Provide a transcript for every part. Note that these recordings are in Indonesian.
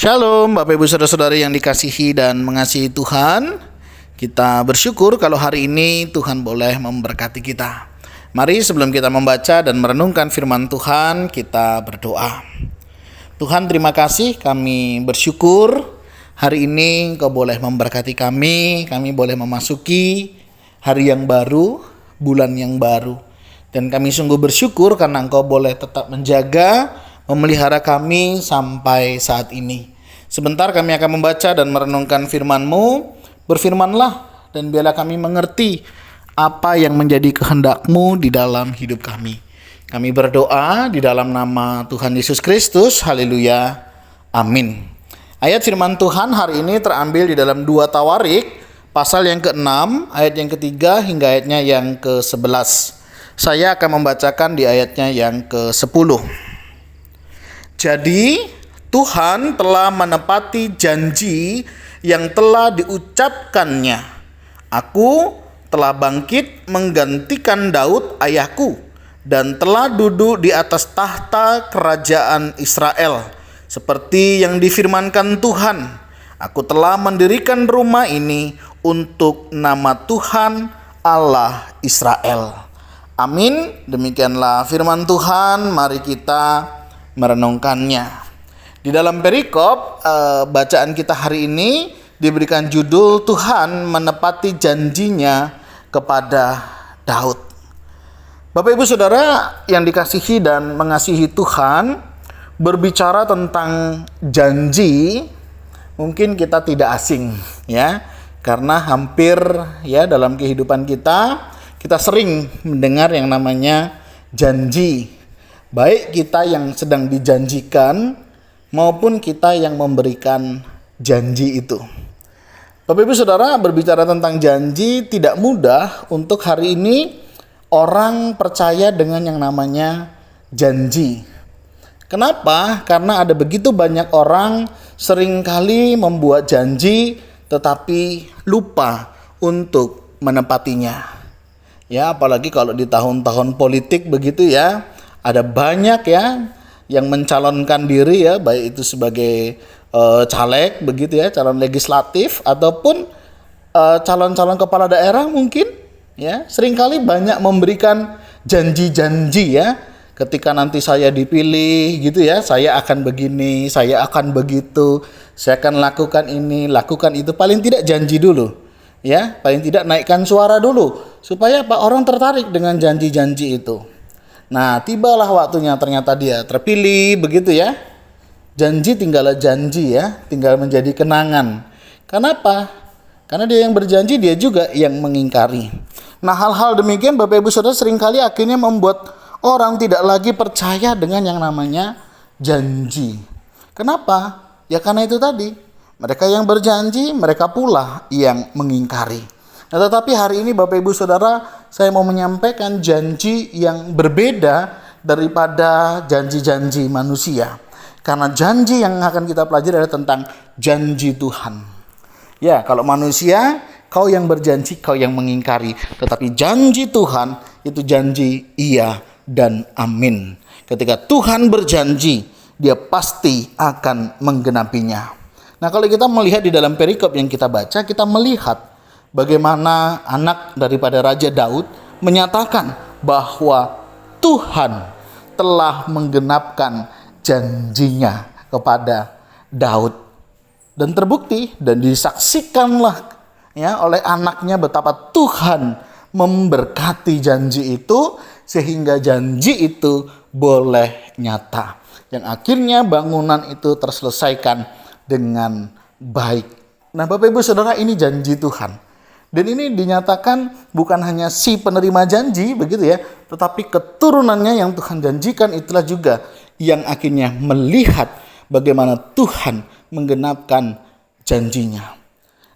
Shalom Bapak Ibu Saudara-saudari yang dikasihi dan mengasihi Tuhan. Kita bersyukur kalau hari ini Tuhan boleh memberkati kita. Mari sebelum kita membaca dan merenungkan firman Tuhan, kita berdoa. Tuhan, terima kasih, kami bersyukur hari ini Engkau boleh memberkati kami boleh memasuki hari yang baru, bulan yang baru. Dan kami sungguh bersyukur karena Engkau boleh tetap menjaga, memelihara kami sampai saat ini. Sebentar kami akan membaca dan merenungkan firman-Mu. Berfirmanlah dan biarlah kami mengerti apa yang menjadi kehendak-Mu di dalam hidup kami. Kami berdoa di dalam nama Tuhan Yesus Kristus. Haleluya. Amin. Ayat firman Tuhan hari ini terambil di dalam 2 Tawarik, pasal yang ke-6, ayat yang ketiga hingga ayatnya yang ke-11. Saya akan membacakan di ayatnya yang ke-10. Jadi Tuhan telah menepati janji yang telah diucapkannya. Aku telah bangkit menggantikan Daud ayahku dan telah duduk di atas tahta kerajaan Israel. Seperti yang difirmankan Tuhan, aku telah mendirikan rumah ini untuk nama Tuhan Allah Israel. Amin. Demikianlah firman Tuhan. Mari kita merenungkannya. Di dalam perikop bacaan kita hari ini diberikan judul Tuhan menepati janjinya kepada Daud. Bapak Ibu Saudara yang dikasihi dan mengasihi Tuhan, berbicara tentang janji mungkin kita tidak asing ya, karena hampir ya dalam kehidupan kita sering mendengar yang namanya janji. Baik kita yang sedang dijanjikan maupun kita yang memberikan janji itu. Bapak Ibu Saudara, berbicara tentang janji tidak mudah untuk hari ini orang percaya dengan yang namanya janji. Kenapa? Karena ada begitu banyak orang seringkali membuat janji tetapi lupa untuk menepatinya. Ya, apalagi kalau di tahun-tahun politik begitu ya. Ada banyak ya yang mencalonkan diri ya, baik itu sebagai caleg begitu ya, calon legislatif ataupun calon-calon kepala daerah mungkin ya, seringkali banyak memberikan janji-janji ya. Ketika nanti saya dipilih gitu ya, saya akan begini, saya akan begitu, saya akan lakukan ini, lakukan itu. Paling tidak janji dulu ya, paling tidak naikkan suara dulu supaya Pak orang tertarik dengan janji-janji itu. Nah, tibalah waktunya ternyata dia terpilih begitu ya. Janji tinggallah janji ya, tinggal menjadi kenangan. Kenapa? Karena dia yang berjanji, dia juga yang mengingkari. Nah, hal-hal demikian Bapak Ibu Saudara seringkali akhirnya membuat orang tidak lagi percaya dengan yang namanya janji. Kenapa? Ya karena itu tadi. Mereka yang berjanji, mereka pula yang mengingkari. Nah, tetapi hari ini Bapak Ibu Saudara, saya mau menyampaikan janji yang berbeda daripada janji-janji manusia. Karena janji yang akan kita pelajari adalah tentang janji Tuhan. Ya, kalau manusia, kau yang berjanji, kau yang mengingkari. Tetapi janji Tuhan, itu janji iya dan amin. Ketika Tuhan berjanji, dia pasti akan menggenapinya. Nah, kalau kita melihat di dalam perikop yang kita baca, kita melihat bagaimana anak daripada Raja Daud menyatakan bahwa Tuhan telah menggenapkan janjinya kepada Daud. Dan terbukti dan disaksikanlah ya oleh anaknya betapa Tuhan memberkati janji itu sehingga janji itu boleh nyata. Yang akhirnya bangunan itu terselesaikan dengan baik. Nah, Bapak Ibu Saudara, ini janji Tuhan. Dan ini dinyatakan bukan hanya si penerima janji begitu ya, tetapi keturunannya yang Tuhan janjikan itulah juga yang akhirnya melihat bagaimana Tuhan menggenapkan janjinya.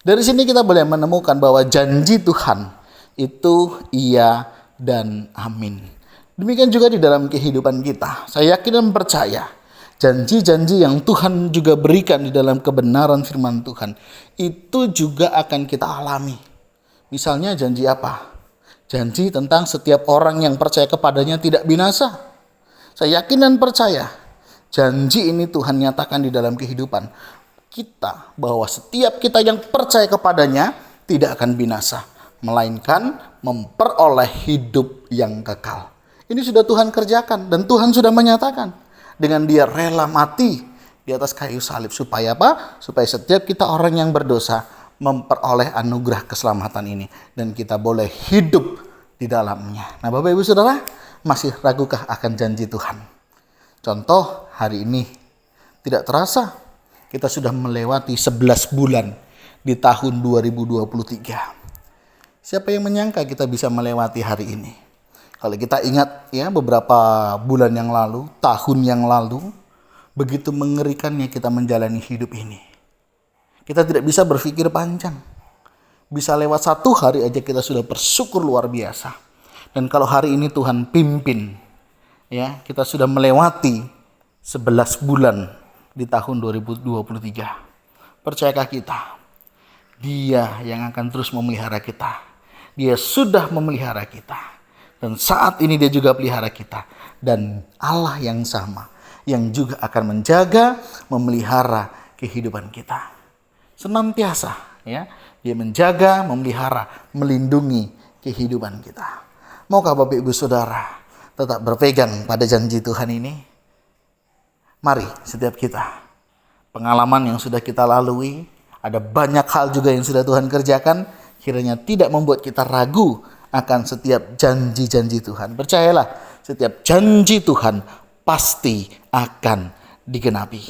Dari sini kita boleh menemukan bahwa janji Tuhan itu iya dan amin. Demikian juga di dalam kehidupan kita. Saya yakin dan percaya janji-janji yang Tuhan juga berikan di dalam kebenaran firman Tuhan itu juga akan kita alami. Misalnya janji apa? Janji tentang setiap orang yang percaya kepadanya tidak binasa. Saya yakin dan percaya Janji ini Tuhan nyatakan di dalam kehidupan kita, bahwa setiap kita yang percaya kepadanya tidak akan binasa, melainkan memperoleh hidup yang kekal. Ini sudah Tuhan kerjakan dan Tuhan sudah menyatakan dengan Dia rela mati di atas kayu salib. Supaya apa? Supaya setiap kita orang yang berdosa memperoleh anugerah keselamatan ini dan kita boleh hidup di dalamnya. Nah, Bapak Ibu Saudara, masih ragukah akan janji Tuhan? Contoh, hari ini tidak terasa kita sudah melewati 11 bulan di tahun 2023. Siapa yang menyangka kita bisa melewati hari ini? Kalau kita ingat ya, beberapa bulan yang lalu, tahun yang lalu, begitu mengerikannya kita menjalani hidup ini. Kita tidak bisa berpikir panjang. Bisa lewat 1 hari aja kita sudah bersyukur luar biasa. Dan kalau hari ini Tuhan pimpin, ya, kita sudah melewati 11 bulan di tahun 2023. Percayakah kita? Dia yang akan terus memelihara kita. Dia sudah memelihara kita. Dan saat ini Dia juga pelihara kita. Dan Allah yang sama, yang juga akan menjaga, memelihara kehidupan kita. Senantiasa, ya, Dia menjaga, memelihara, melindungi kehidupan kita. Maukah Bapak Ibu Saudara tetap berpegang pada janji Tuhan ini? Mari setiap kita, pengalaman yang sudah kita lalui, ada banyak hal juga yang sudah Tuhan kerjakan, kiranya tidak membuat kita ragu akan setiap janji-janji Tuhan. Percayalah, setiap janji Tuhan pasti akan digenapi.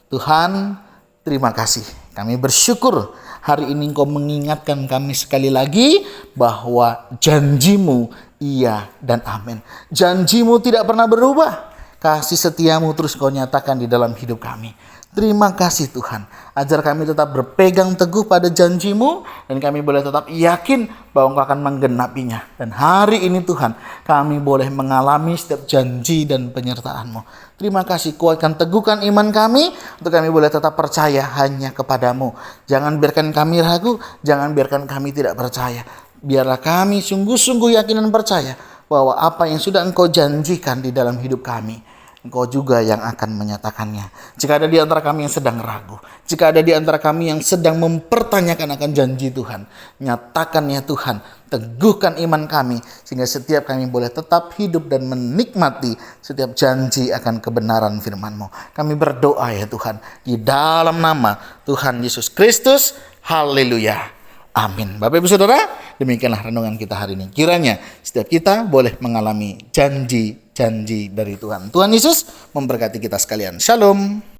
Tuhan, terima kasih. Kami bersyukur hari ini Engkau mengingatkan kami sekali lagi bahwa janji-Mu iya dan amin. Janji-Mu tidak pernah berubah. Kasih setiamu terus Kau nyatakan di dalam hidup kami. Terima kasih Tuhan. Ajar kami tetap berpegang teguh pada janji-Mu. Dan kami boleh tetap yakin bahwa Engkau akan menggenapinya. Dan hari ini Tuhan, kami boleh mengalami setiap janji dan penyertaan-Mu. Terima kasih, kuatkan teguhkan iman kami. Untuk kami boleh tetap percaya hanya kepada-Mu. Jangan biarkan kami ragu. Jangan biarkan kami tidak percaya. Biarlah kami sungguh-sungguh yakin dan percaya bahwa apa yang sudah Engkau janjikan di dalam hidup kami, Engkau juga yang akan menyatakannya. Jika ada di antara kami yang sedang ragu, jika ada di antara kami yang sedang mempertanyakan akan janji Tuhan, nyatakan ya Tuhan, teguhkan iman kami, sehingga setiap kami boleh tetap hidup dan menikmati setiap janji akan kebenaran firman-Mu. Kami berdoa ya Tuhan, di dalam nama Tuhan Yesus Kristus. Haleluya. Amin. Bapak Ibu Saudara, demikianlah renungan kita hari ini. Kiranya setiap kita boleh mengalami janji dari Tuhan. Tuhan Yesus memberkati kita sekalian. Shalom.